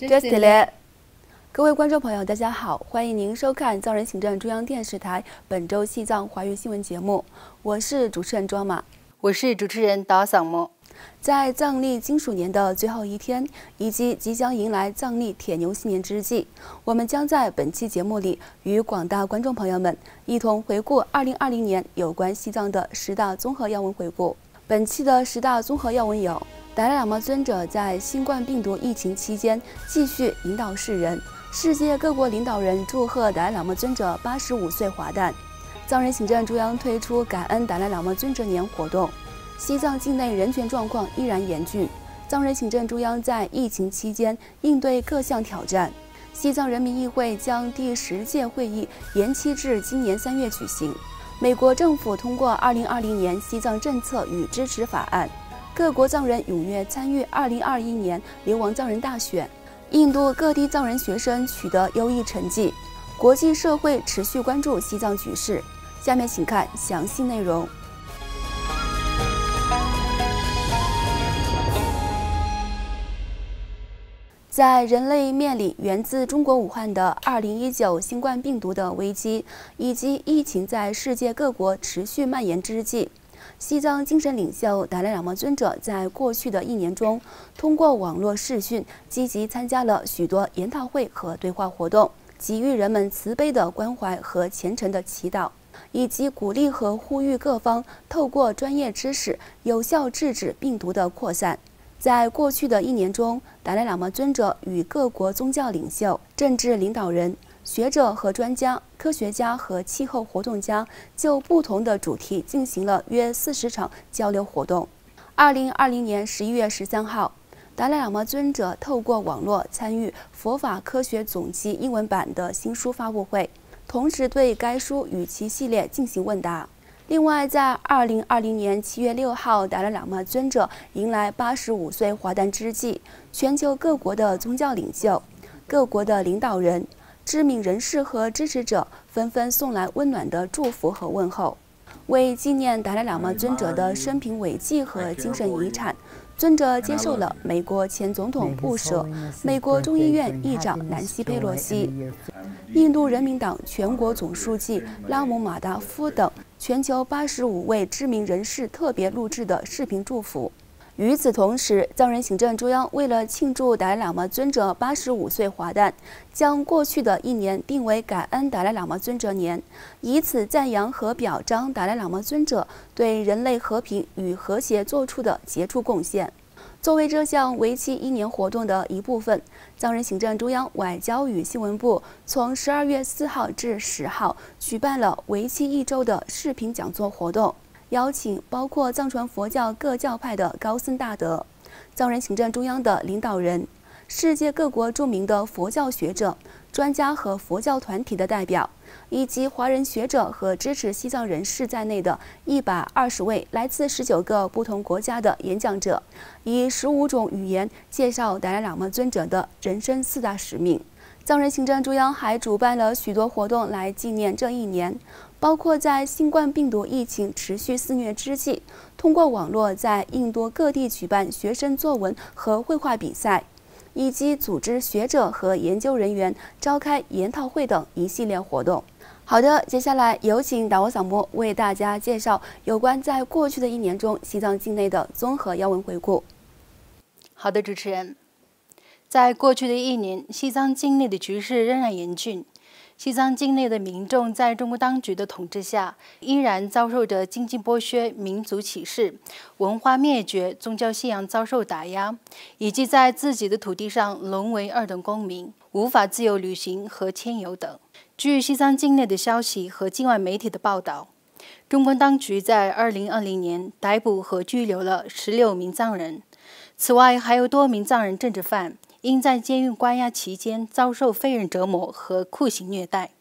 Just 各位观众朋友，大家好，欢迎您收看藏人行政中央电视台本周西藏华语新闻节目，我是主持人庄马，我是主持人达桑莫。在藏历金鼠年的最后一天，以及即将迎来藏历铁牛新年之际，我们将在本期节目里与广大观众朋友们一同回顾2020年有关西藏的10大综合要闻回顾。本期的10大综合要闻有：达赖喇嘛尊者在新冠病毒疫情期间继续引导世人，世界各国领导人祝贺达赖喇嘛尊者85岁华诞，藏人行政中央推出感恩达赖喇嘛尊者年活动。西藏境内人权状况依然严峻，藏人行政中央在疫情期间应对各项挑战。西藏人民议会将第10届会议延期至今年3月举行。美国政府通过2020年西藏政策与支持法案。各国藏人踊跃参与2021年流亡藏人大选。印度各地藏人学生取得优异成绩。国际社会持续关注西藏局势。下面请看详细内容。在人类面临源自中国武汉的2019新冠病毒的危机，以及疫情在世界各国持续蔓延之际，西藏精神领袖达赖喇嘛尊者在过去的1年中，通过网络视讯积极参加了许多研讨会和对话活动，给予人们慈悲的关怀和虔诚的祈祷，以及鼓励和呼吁各方透过专业知识有效制止病毒的扩散。在过去的1年中，达赖喇嘛尊者与各国宗教领袖、政治领导人、学者和专家、科学家和气候活动家就不同的主题进行了约40场交流活动。2020年11月13号，达赖喇嘛尊者透过网络参与《佛法科学总集》英文版的新书发布会，同时对该书与其系列进行问答。另外，在2020年7月6号，达赖喇嘛尊者迎来85岁华诞之际，全球各国的宗教领袖、各国的领导人、知名人士和支持者纷纷送来温暖的祝福和问候。为纪念达赖喇嘛尊者的生平伟绩和精神遗产，尊者接受了美国前总统布什、美国众议院议长南希·佩洛西、印度人民党全国总书记拉姆马达夫等全球85位知名人士特别录制的视频祝福。与此同时，藏人行政中央为了庆祝达赖喇嘛尊者85岁华诞，将过去的1年定为感恩达赖喇嘛尊者年，以此赞扬和表彰达赖喇嘛尊者对人类和平与和谐做出的杰出贡献。作为这项为期1年活动的一部分，藏人行政中央外交与新闻部从12月4号至10号举办了为期1周的视频讲座活动，邀请包括藏传佛教各教派的高僧大德、藏人行政中央的领导人、世界各国著名的佛教学者、专家和佛教团体的代表，以及华人学者和支持西藏人士在内的120位来自19个不同国家的演讲者，以15种语言介绍达赖喇嘛尊者的人生4大使命。藏人行政中央还主办了许多活动来纪念这1年，包括在新冠病毒疫情持续肆虐之际，通过网络在印度各地举办学生作文和绘画比赛，以及组织学者和研究人员召开研讨会等一系列活动。好的，接下来有请达沃桑莫为大家介绍有关在过去的1年中西藏境内的综合要闻回顾。好的，主持人。在过去的1年，西藏境内的局势仍然严峻。西藏境内的民众在中国当局的统治下，依然遭受着经济剥削、民族歧视、文化灭绝、宗教信仰遭受打压，以及在自己的土地上沦为2等公民，无法自由旅行和迁游等。据西藏境内的消息和境外媒体的报道，中国当局在2020年逮捕和拘留了16名藏人，此外还有多名藏人政治犯因在监狱关押期间遭受非人折磨和酷刑虐待，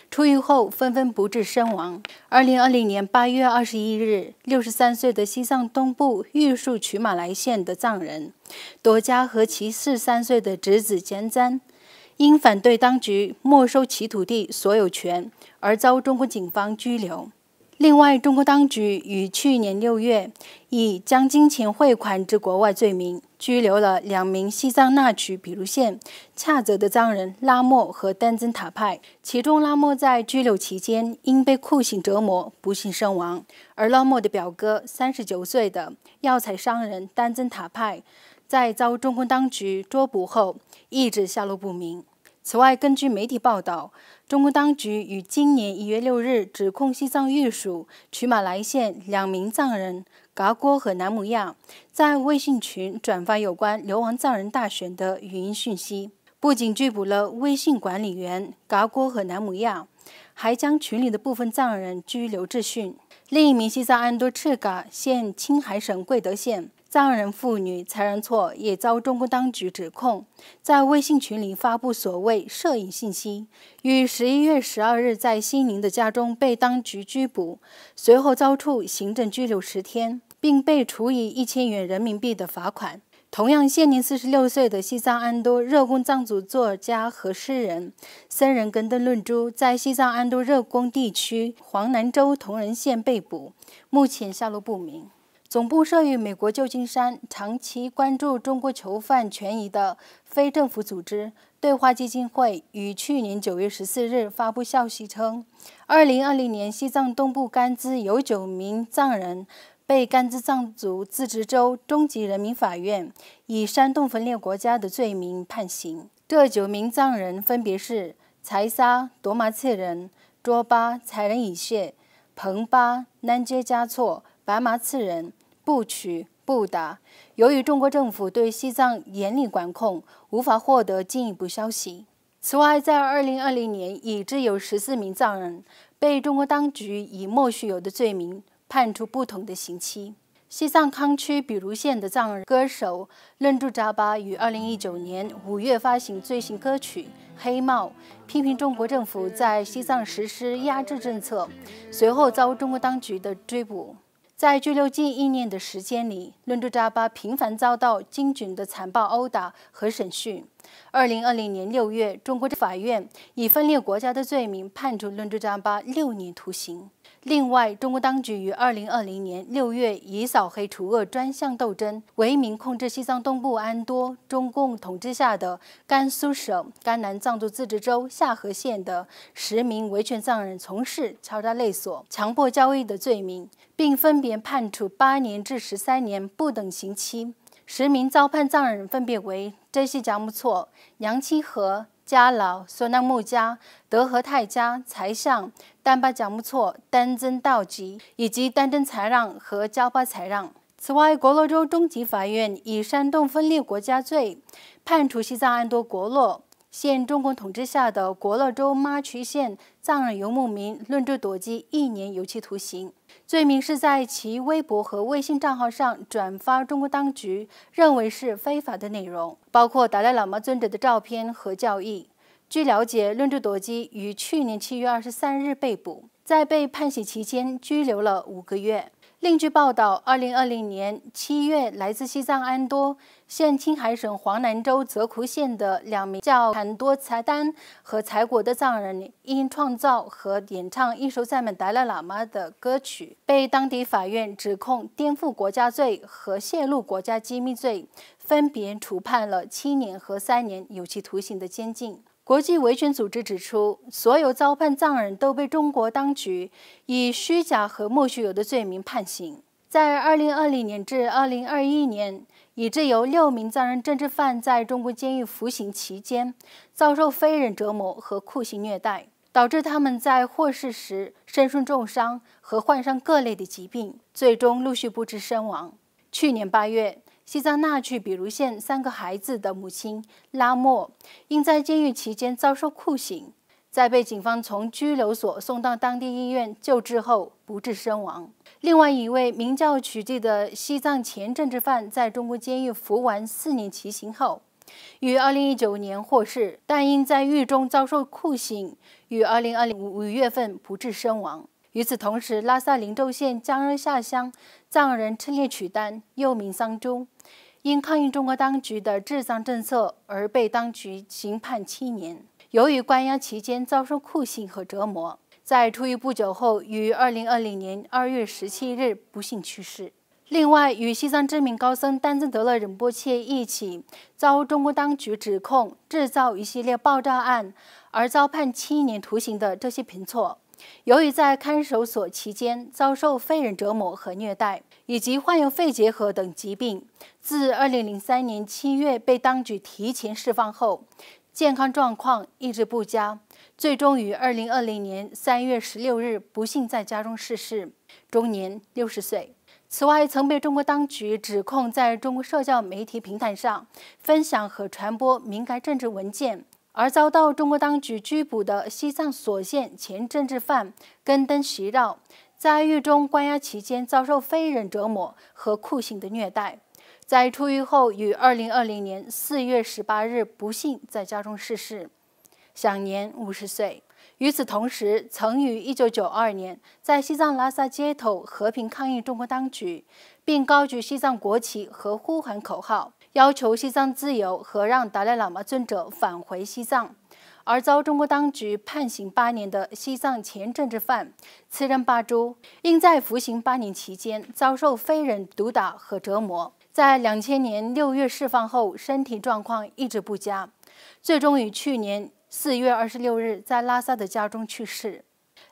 出狱后纷纷不治身亡。2020年8月21日，63岁的西藏东部玉树曲马来县的藏人朵加和其43岁的侄子坚赞，因反对当局没收其土地所有权而遭中国警方拘留。另外，中国当局于去年6月以将金钱汇款至国外罪名，拘留了2名西藏那曲比卢县恰泽的藏人拉莫和丹增塔派。其中，拉莫在拘留期间因被酷刑折磨不幸身亡，而拉莫的表哥39岁的药材商人丹增塔派，在遭中共当局捉捕后一直下落不明。此外，根据媒体报道，中国当局于今年1月6日指控西藏玉属曲马来县2名藏人噶郭和南姆亚在微信群转发有关流亡藏人大选的语音讯息，不仅拘捕了微信管理员噶郭和南姆亚，还将群里的部分藏人拘留质讯。另一名西藏安多赤嘎县青海省贵德县藏人妇女才然错也遭中国当局指控，在微信群里发布所谓摄影信息，于11月12日在西宁的家中被当局拘捕，随后遭处行政拘留10天，并被处以1000元人民币的罚款。同样，现年46岁的西藏安多热贡藏族作家和诗人僧人根登论珠在西藏安多热贡地区黄南州同仁县被捕，目前下落不明。总部设于美国旧金山、长期关注中国囚犯权益的非政府组织对话基金会于去年9月14日发布消息称，2020年西藏东部甘孜有9名藏人被甘孜藏族自治州中级人民法院以煽动分裂国家的罪名判刑。这9名藏人分别是才沙、多玛次人、卓巴、才仁以谢、彭巴、南杰嘉措、白马次人、布曲、布达。由于中国政府对西藏严厉管控，无法获得进一步消息。此外，在2020年，已知有14名藏人被中国当局以莫须有的罪名判处不同的刑期。西藏康区比卢县的藏人歌手楞珠扎巴于2019年5月发行最新歌曲《黑帽》，批评中国政府在西藏实施压制政策，随后遭中国当局的追捕。在拘留近1年的时间里，楞珠扎巴频繁遭到军警的残暴殴打和审讯。2020年6月，中国法院以分裂国家的罪名判处楞珠扎巴6年徒刑。另外，中国当局于2020年6月以扫黑除恶专项斗争为名，控制西藏东部安多中共统治下的甘肃省甘南藏族自治州夏河县的10名维权藏人从事敲诈勒索、强迫交易的罪名，并分别判处8年至13年不等刑期。10名遭判藏人分别为真西佳木措、娘亲河、加老、索纳木加、德和泰加、才相、丹巴佳木措、丹增道吉以及丹增才让和焦巴才让。此外，国洛州中级法院以煽动分裂国家罪判处西藏安多国洛现中共统治下的国洛州妈曲县藏人游牧民楞珠朵基1年有期徒刑，罪名是在其微博和微信账号上转发中国当局认为是非法的内容，包括达赖喇嘛尊者的照片和教义。据了解，楞珠朵基于去年7月23日被捕，在被判刑期间拘留了5个月。另据报道，2020年7月，来自西藏安多现青海省黄南州泽库县的2名叫坎多才丹和才果的藏人，因创造和演唱一首赞美达赖喇嘛的歌曲，被当地法院指控颠覆国家罪和泄露国家机密罪，分别处判了7年和3年有期徒刑的监禁。国际维权组织指出，所有遭判藏人都被中国当局以虚假和莫须有的罪名判刑。在2020年至2021年，已知有6名藏人政治犯在中国监狱服刑期间遭受非人折磨和酷刑虐待，导致他们在获释时身受重伤和患上各类的疾病，最终陆续不治身亡。去年8月，西藏那曲比卢县3个孩子的母亲拉莫因在监狱期间遭受酷刑，在被警方从拘留所送到当地医院救治后不治身亡。另外一位名叫曲记的西藏前政治犯在中国监狱服完4年期刑后，于2019年获释，但因在狱中遭受酷刑，于2020年5月份不治身亡。与此同时，拉萨林州县江热下乡藏人称列曲丹又名桑珠，因抗议中国当局的治藏政策而被当局刑判7年。由于关押期间遭受酷刑和折磨，在出狱不久后于2020年2月17日不幸去世。另外，与西藏知名高僧丹增德勒仁波切一起遭中国当局指控制造一系列爆炸案而遭判7年徒刑的这些平措，由于在看守所期间遭受非人折磨和虐待，以及患有肺结核等疾病，自2003年7月被当局提前释放后，健康状况一直不佳，最终于2020年3月16日不幸在家中逝世，终年60岁。此外，曾被中国当局指控在中国社交媒体平台上分享和传播敏感政治文件，而遭到中国当局拘捕的西藏所县前政治犯根登席绕，在狱中关押期间遭受非人折磨和酷刑的虐待，在出狱后于2020年4月18日不幸在家中逝世，享年50岁。与此同时，曾于1992年在西藏拉萨街头和平抗议中国当局，并高举西藏国旗和呼喊口号，要求西藏自由和让达赖喇嘛尊者返回西藏，而遭中国当局判刑8年的西藏前政治犯次仁巴珠，因在服刑8年期间遭受非人毒打和折磨，在2000年6月释放后，身体状况一直不佳，最终于去年4月26日在拉萨的家中去世。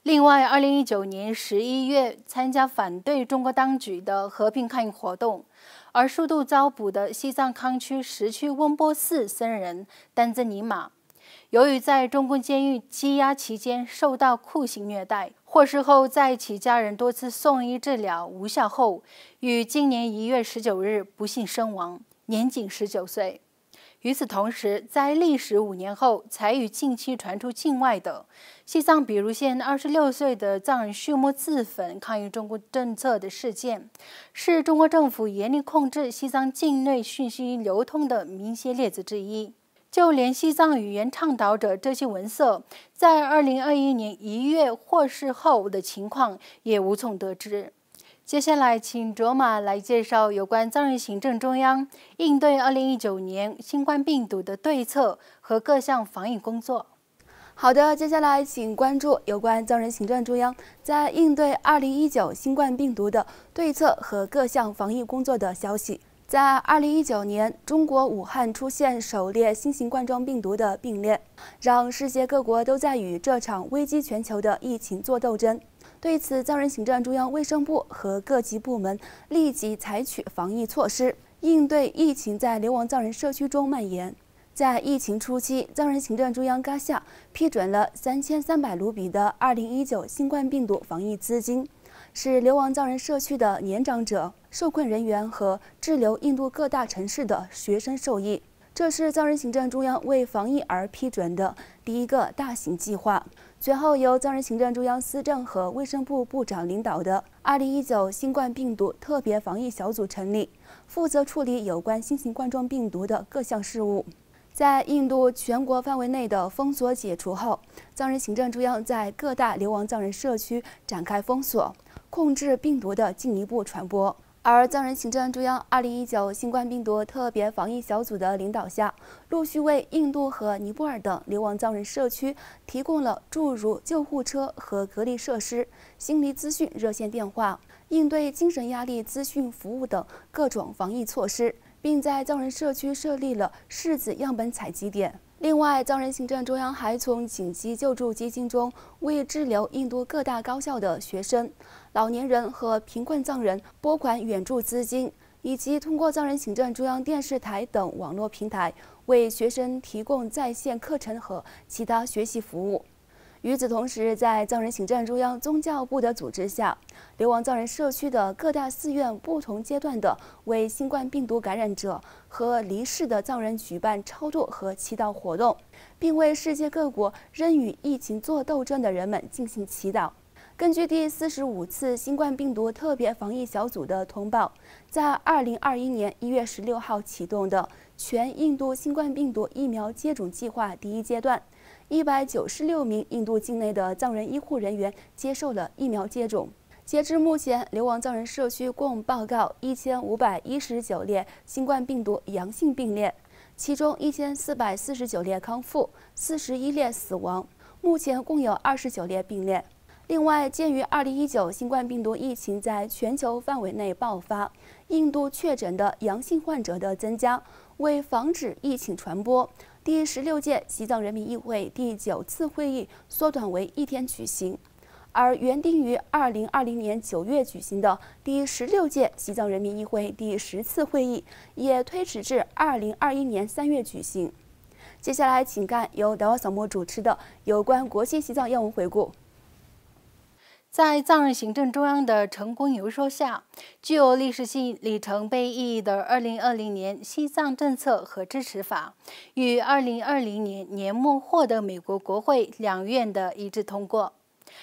另外，2019年11月参加反对中国当局的和平抗议活动，而数度遭捕的西藏康区什区温波寺僧人丹增尼玛，由于在中共监狱羁押期间受到酷刑虐待，获释后在其家人多次送医治疗无效后，于今年1月19日不幸身亡，年仅19岁。与此同时，在历时5年后，才与近期传出境外的西藏比如县26岁的藏人畜牧自焚抗议中国政策的事件，是中国政府严厉控制西藏境内讯息流通的明显例子之一。就连西藏语言倡导者这些文色，在2021年1月获释后的情况也无从得知。接下来，请卓玛来介绍有关藏人行政中央应对2019年新冠病毒的对策和各项防疫工作。好的，接下来请关注有关藏人行政中央在应对2019新冠病毒的对策和各项防疫工作的消息。在2019年，中国武汉出现首例新型冠状病毒的病例，让世界各国都在与这场危机全球的疫情做斗争。对此，藏人行政中央卫生部和各级部门立即采取防疫措施，应对疫情在流亡藏人社区中蔓延。在疫情初期，藏人行政中央嘎夏批准了3300卢比的2019新冠病毒防疫资金，使流亡藏人社区的年长者、受困人员和滞留印度各大城市的学生受益。这是藏人行政中央为防疫而批准的第一个大型计划。随后由藏人行政中央司政和卫生部部长领导的2019新冠病毒特别防疫小组成立，负责处理有关新型冠状病毒的各项事务。在印度全国范围内的封锁解除后，藏人行政中央在各大流亡藏人社区展开封锁，控制病毒的进一步传播。而藏人行政中央2019新冠病毒特别防疫小组的领导下，陆续为印度和尼泊尔等流亡藏人社区提供了诸如救护车和隔离设施、心理咨询热线电话、应对精神压力咨询服务等各种防疫措施，并在藏人社区设立了拭子样本采集点。另外，藏人行政中央还从紧急救助基金中为滞留印度各大高校的学生、老年人和贫困藏人拨款援助资金，以及通过藏人行政中央电视台等网络平台为学生提供在线课程和其他学习服务。与此同时，在藏人行政中央宗教部的组织下，流亡藏人社区的各大寺院不同阶段的为新冠病毒感染者和离世的藏人举办超度和祈祷活动，并为世界各国仍与疫情做斗争的人们进行祈祷。根据第45次新冠病毒特别防疫小组的通报，在2021年1月16号启动的全印度新冠病毒疫苗接种计划第一阶段，196名印度境内的藏人医护人员接受了疫苗接种。截至目前，流亡藏人社区共报告1519例新冠病毒阳性病例，其中1449例康复，41例死亡。目前共有29例病例。另外，鉴于2019新冠病毒疫情在全球范围内爆发，印度确诊的阳性患者的增加，为防止疫情传播，第16届西藏人民议会第9次会议缩短为1天举行，而原定于2020年9月举行的第16届西藏人民议会第10次会议也推迟至2021年3月举行。接下来，请看由达瓦扫漠主持的有关国际西藏要闻回顾。在藏人行政中央的成功游说下，具有历史性里程碑意义的2020年西藏政策和支持法，于2020年年末获得美国国会两院的一致通过。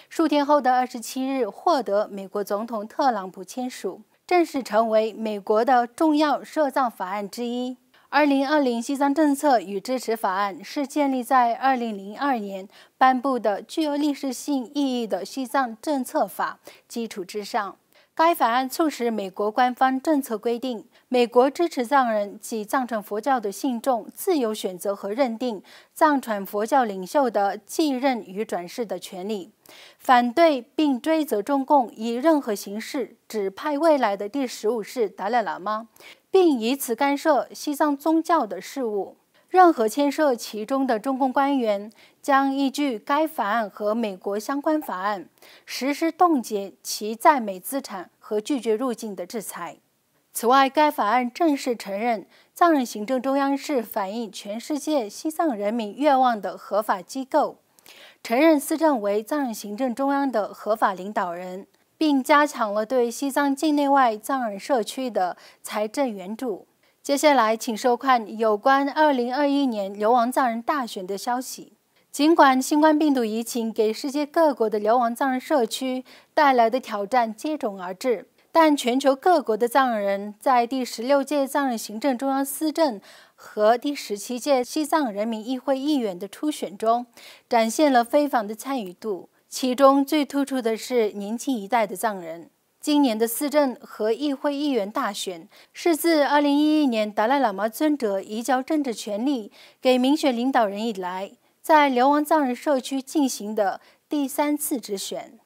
数天后的27日，获得美国总统特朗普签署，正式成为美国的重要涉藏法案之一。2020西藏政策与支持法案是建立在2002年颁布的具有历史性意义的西藏政策法基础之上。该法案促使美国官方政策规定，美国支持藏人及藏传佛教的信众自由选择和认定藏传佛教领袖的继任与转世的权利，反对并追责中共以任何形式指派未来的第15世达赖喇嘛，并以此干涉西藏宗教的事务。任何牵涉其中的中共官员将依据该法案和美国相关法案，实施冻结其在美资产和拒绝入境的制裁。此外，该法案正式承认藏人行政中央是反映全世界西藏人民愿望的合法机构，承认司政为藏人行政中央的合法领导人，并加强了对西藏境内外藏人社区的财政援助。接下来，请收看有关2021年流亡藏人大选的消息。尽管新冠病毒疫情给世界各国的流亡藏人社区带来的挑战接踵而至，但全球各国的藏人在第16届藏人行政中央司政和第17届西藏人民议会议员的初选中，展现了非凡的参与度。其中最突出的是年轻一代的藏人。今年的司政和议会议员大选是自2011年达赖喇嘛尊者移交政治权力给民选领导人以来，在流亡藏人社区进行的第3次直选。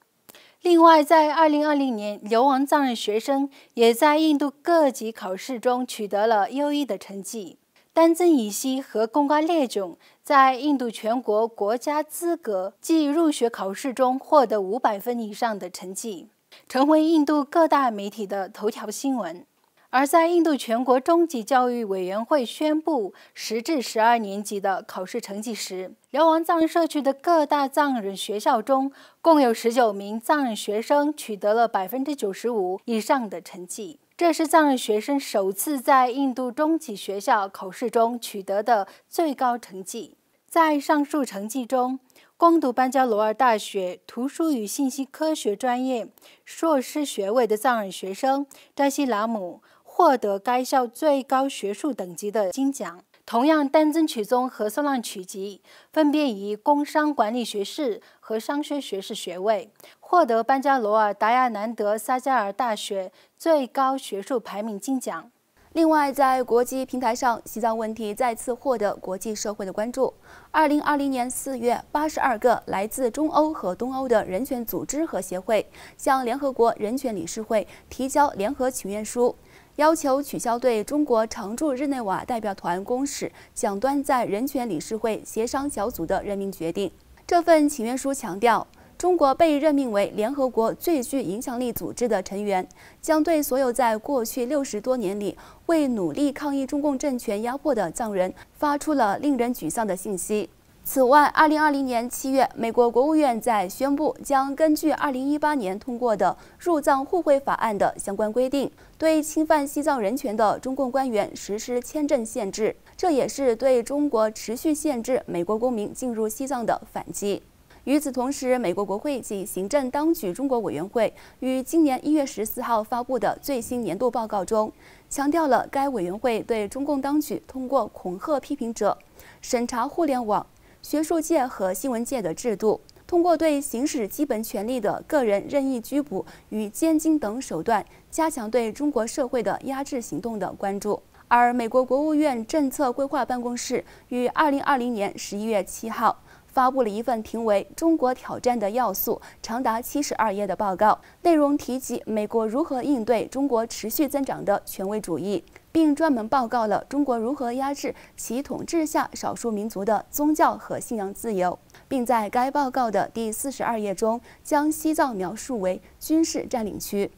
另外，在2020年，流亡藏人学生也在印度各级考试中取得了优异的成绩。丹增乙希和贡嘎列囧在印度全国国家资格暨入学考试中获得500分以上的成绩，成为印度各大媒体的头条新闻。而在印度全国中级教育委员会宣布10至12年级的考试成绩时，流亡藏人社区的各大藏人学校中，共有19名藏人学生取得了95%以上的成绩。这是藏人学生首次在印度中级学校考试中取得的最高成绩。在上述成绩中，攻读班加罗尔大学图书与信息科学专业硕士学位的藏人学生扎西拉姆获得该校最高学术等级的金奖。同样，丹增曲宗和索浪曲吉分别以工商管理学士和商学学士学位获得班加罗尔达亚南德萨加尔大学最高学术排名金奖。另外，在国际平台上，西藏问题再次获得国际社会的关注。2020年4月，82个来自中欧和东欧的人权组织和协会向联合国人权理事会提交联合请愿书，要求取消对中国常驻日内瓦代表团公使蒋端在人权理事会协商小组的任命决定。这份请愿书强调，中国被任命为联合国最具影响力组织的成员，将对所有在过去60多年里为努力抗议中共政权压迫的藏人发出了令人沮丧的信息。此外，2020年7月，美国国务院在宣布将根据2018年通过的入藏互惠法案的相关规定，对侵犯西藏人权的中共官员实施签证限制，这也是对中国持续限制美国公民进入西藏的反击。与此同时，美国国会及行政当局中国委员会于今年1月14号发布的最新年度报告中，强调了该委员会对中共当局通过恐吓批评者、审查互联网、学术界和新闻界的制度，通过对行使基本权利的个人任意拘捕与监禁等手段，加强对中国社会的压制行动的关注。而美国国务院政策规划办公室于2020年11月7号发布了一份评为“中国挑战”的要素长达72页的报告，内容提及美国如何应对中国持续增长的权威主义，并专门报告了中国如何压制其统治下少数民族的宗教和信仰自由，并在该报告的第42页中将西藏描述为军事占领区。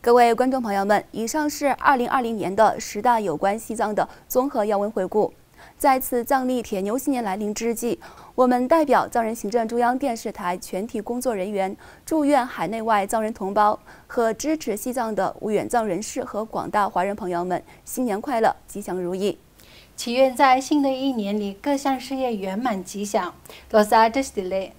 各位观众朋友们，以上是2020年的10大有关西藏的综合要闻回顾。在此藏历铁牛新年来临之际，我们代表藏人行政中央电视台全体工作人员，祝愿海内外藏人同胞和支持西藏的远藏人士和广大华人朋友们新年快乐，吉祥如意。祈愿在新的一年里各项事业圆满吉祥。罗萨，这是的嘞。